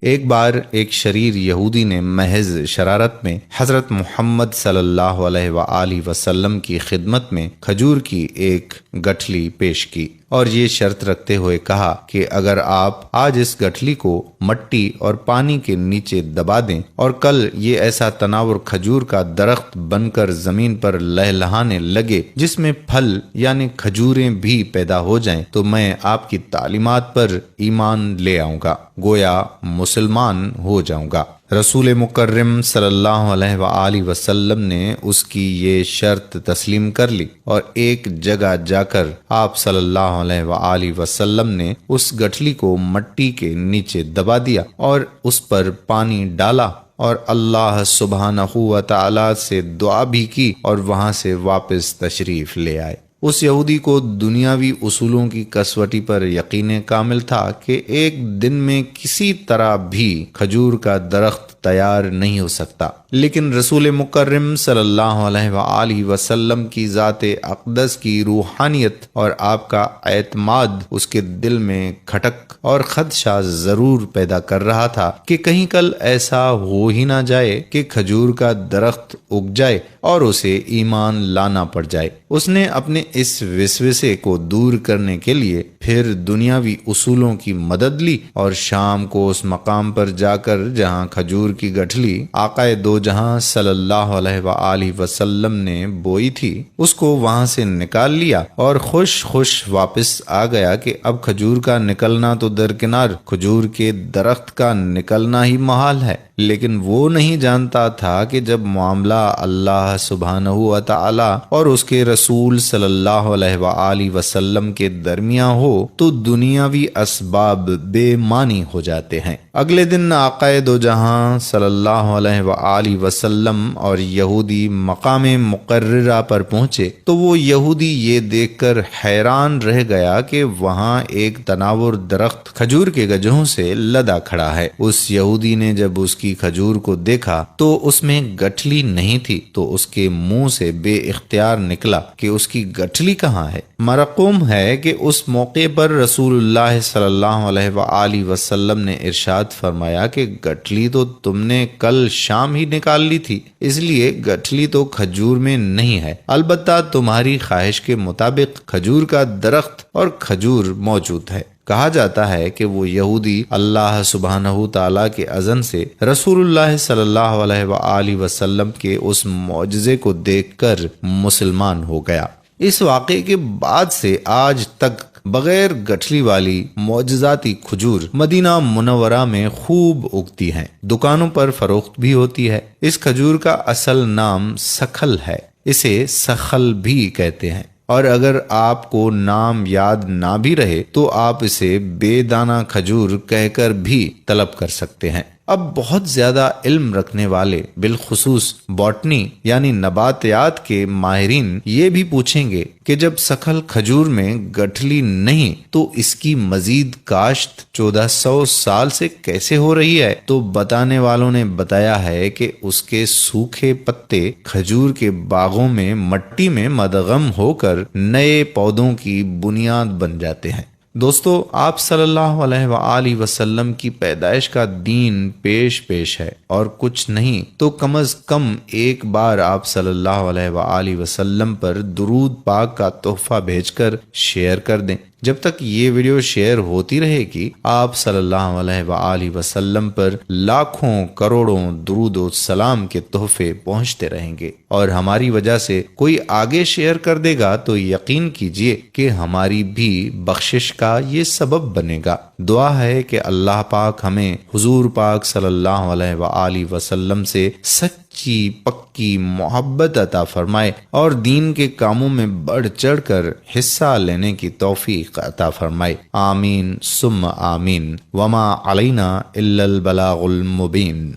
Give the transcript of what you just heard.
ایک بار ایک شریر یہودی نے محض شرارت میں حضرت محمد صلی اللہ علیہ وآلہ وسلم کی خدمت میں کھجور کی ایک گٹھلی پیش کی اور یہ شرط رکھتے ہوئے کہا کہ اگر آپ آج اس گٹھلی کو مٹی اور پانی کے نیچے دبا دیں اور کل یہ ایسا تناور کھجور کا درخت بن کر زمین پر لہلہانے لگے جس میں پھل یعنی کھجوریں بھی پیدا ہو جائیں تو میں آپ کی تعلیمات پر ایمان لے آؤں گا، گویا مسلمان ہو جاؤں گا۔ رسول مکرم صلی اللہ علیہ وآلہ وسلم نے اس کی یہ شرط تسلیم کر لی اور ایک جگہ جا کر آپ صلی اللہ علیہ وآلہ وسلم نے اس گٹھلی کو مٹی کے نیچے دبا دیا اور اس پر پانی ڈالا اور اللہ سبحانہ و تعالی سے دعا بھی کی اور وہاں سے واپس تشریف لے آئے۔ اس یہودی کو دنیاوی اصولوں کی کسوٹی پر یقین کامل تھا کہ ایک دن میں کسی طرح بھی کھجور کا درخت تیار نہیں ہو سکتا، لیکن رسول مکرم صلی اللہ علیہ وآلہ وسلم کی ذات اقدس کی روحانیت اور آپ کا اعتماد اس کے دل میں کھٹک اور خدشہ ضرور پیدا کر رہا تھا کہ کہیں کل ایسا ہو ہی نہ جائے کہ کھجور کا درخت اگ جائے اور اسے ایمان لانا پڑ جائے۔ اس نے اپنے اس وسوسے کو دور کرنے کے لیے پھر دنیاوی اصولوں کی مدد لی اور شام کو اس مقام پر جا کر جہاں کھجور کی گٹھلی آقا دو جہاں صلی اللہ علیہ وآلہ وسلم نے بوئی تھی اس کو وہاں سے نکال لیا اور خوش خوش واپس آ گیا کہ اب کھجور کا نکلنا تو درکنار، کھجور کے درخت کا نکلنا ہی محال ہے، لیکن وہ نہیں جانتا تھا کہ جب معاملہ اللہ سبحانہ و تعالی اور اس کے رسول صلی اللہ علیہ وآلہ وسلم کے درمیان ہو تو دنیاوی اسباب بے معنی ہو جاتے ہیں۔ اگلے دن آقا دو جہاں صلی اللہ علیہ وآلہ وسلم اور یہودی مقام مقررہ پر پہنچے تو وہ یہودی یہ دیکھ کر حیران رہ گیا کہ وہاں ایک تناور درخت کھجور کے گجوں سے لدا کھڑا ہے۔ اس یہودی نے جب اس کی کھجور کو دیکھا تو اس میں گٹھلی نہیں تھی تو اس کے منہ سے بے اختیار نکلا کہ اس کی گٹھلی کہاں ہے۔ مرقوم ہے کہ اس موقع پر رسول اللہ صلی اللہ علیہ وآلہ وسلم نے ارشاد فرمایا کہ گٹھلی تو تم نے کل شام ہی نکال لی تھی، اس لیے گٹھلی تو کھجور میں نہیں ہے، البتہ تمہاری خواہش کے مطابق کھجور کا درخت اور کھجور موجود ہے۔ کہا جاتا ہے کہ وہ یہودی اللہ سبحانہ تعالیٰ کے اذن سے رسول اللہ صلی اللہ علیہ وآلہ وسلم کے اس معجزے کو دیکھ کر مسلمان ہو گیا۔ اس واقعے کے بعد سے آج تک بغیر گٹھلی والی معجزاتی کھجور مدینہ منورہ میں خوب اگتی ہیں، دکانوں پر فروخت بھی ہوتی ہے۔ اس کھجور کا اصل نام سکھل ہے، اسے سخل بھی کہتے ہیں، اور اگر آپ کو نام یاد نہ بھی رہے تو آپ اسے بے دانہ کھجور کہہ کر بھی طلب کر سکتے ہیں۔ اب بہت زیادہ علم رکھنے والے بالخصوص باٹنی یعنی نباتیات کے ماہرین یہ بھی پوچھیں گے کہ جب سکھل کھجور میں گٹھلی نہیں تو اس کی مزید کاشت 1400 سال سے کیسے ہو رہی ہے، تو بتانے والوں نے بتایا ہے کہ اس کے سوکھے پتے کھجور کے باغوں میں مٹی میں مدغم ہو کر نئے پودوں کی بنیاد بن جاتے ہیں۔ دوستو، آپ صلی اللہ علیہ وآلہ وسلم کی پیدائش کا دین پیش ہے اور کچھ نہیں تو کم از کم ایک بار آپ صلی اللہ علیہ وآلہ وسلم پر درود پاک کا تحفہ بھیج کر شیئر کر دیں۔ جب تک یہ ویڈیو شیئر ہوتی رہے گی آپ صلی اللہ علیہ وآلہ وسلم پر لاکھوں کروڑوں درود و سلام کے تحفے پہنچتے رہیں گے، اور ہماری وجہ سے کوئی آگے شیئر کر دے گا تو یقین کیجئے کہ ہماری بھی بخشش کا یہ سبب بنے گا۔ دعا ہے کہ اللہ پاک ہمیں حضور پاک صلی اللہ علیہ وآلہ وسلم سے سچی پکی محبت عطا فرمائے اور دین کے کاموں میں بڑھ چڑھ کر حصہ لینے کی توفیق عطا فرمائے، آمین ثم آمین، وما علینا الا البلاغ المبین۔